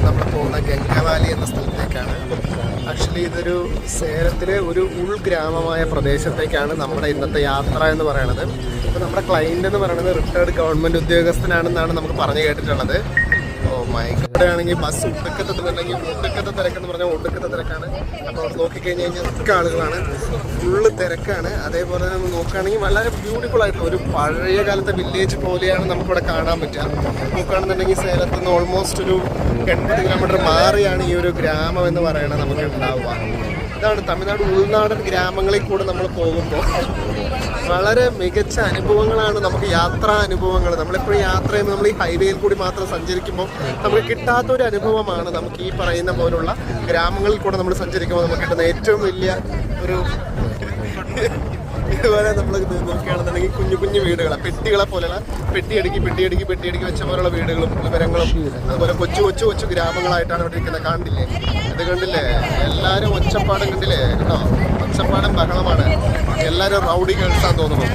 നമ്മൾ പോകുന്ന ഗംഗാവാലി എന്ന സ്ഥലത്തേക്കാണ്. ആക്ച്വലി ഇതൊരു സേലത്തിലെ ഒരു ഉൾഗ്രാമമായ പ്രദേശത്തേക്കാണ് നമ്മുടെ ഇന്നത്തെ യാത്ര എന്ന് പറയുന്നത്. അപ്പോൾ നമ്മുടെ ക്ലയൻറ്റ് എന്ന് പറയുന്നത് റിട്ടയർഡ് ഗവൺമെൻറ് ഉദ്യോഗസ്ഥനാണെന്നാണ് നമുക്ക് പറഞ്ഞു കേട്ടിട്ടുള്ളത്. ഇവിടെ ആണെങ്കിൽ ബസ് ഒടുക്കത്തെ തിരക്കെന്ന് പറഞ്ഞാൽ ഒടുക്കത്തെ തിരക്കാണ്. അപ്പോൾ അവിടെ നോക്കിക്കഴിഞ്ഞ് കഴിഞ്ഞാൽ മിക്ക ആളുകളാണ്, ഫുള്ള് തിരക്കാണ്. അതേപോലെ തന്നെ നോക്കുകയാണെങ്കിൽ വളരെ ബ്യൂട്ടിഫുൾ ആയിട്ടുള്ള ഒരു പഴയ കാലത്തെ വില്ലേജ് പോലെയാണ് നമുക്കിവിടെ കാണാൻ പറ്റുക. നോക്കുകയാണെന്നുണ്ടെങ്കിൽ സേലത്ത് നിന്ന് ഓൾമോസ്റ്റ് ഒരു 80 കിലോമീറ്റർ മാറിയാണ് ഈ ഒരു ഗ്രാമം എന്ന് പറയുന്നത് നമുക്ക് ഉണ്ടാവുക. ഇതാണ് തമിഴ്നാട് ഉൾനാടൻ ഗ്രാമങ്ങളിൽ കൂടെ നമ്മൾ പോകുമ്പോൾ വളരെ മികച്ച അനുഭവങ്ങളാണ് നമുക്ക്, യാത്രാ അനുഭവങ്ങൾ. നമ്മളെപ്പോഴും യാത്ര ചെയ്യുമ്പോൾ നമ്മൾ ഈ ഹൈവേയിൽ കൂടി മാത്രം സഞ്ചരിക്കുമ്പോൾ നമുക്ക് കിട്ടാത്തൊരു അനുഭവമാണ് നമുക്ക് ഈ പറയുന്ന പോലുള്ള ഗ്രാമങ്ങളിൽ കൂടെ നമ്മൾ സഞ്ചരിക്കുമ്പോൾ നമുക്ക് കിട്ടുന്ന ഏറ്റവും വലിയ ഒരു ഇതുപോലെ നമ്മൾ നോക്കുകയാണെന്നുണ്ടെങ്കിൽ കുഞ്ഞു കുഞ്ഞു വീടുകളാണ്, പെട്ടികളെ പോലെയുള്ള പെട്ടിയടുക്കി വെച്ച പോലുള്ള വീടുകളും വിവരങ്ങളും അതുപോലെ കൊച്ചു ഗ്രാമങ്ങളായിട്ടാണ് ഇവിടെ ഇരിക്കുന്നത്. കാണില്ലേ, ഇത് കണ്ടില്ലേ, എല്ലാവരും ഒച്ചപ്പാടും കണ്ടില്ലേ കേട്ടോ, ഒച്ചപ്പാടും ബഹളമാണ്. എല്ലാവരും റൗഡി കേൾസാന്ന് തോന്നുന്നു.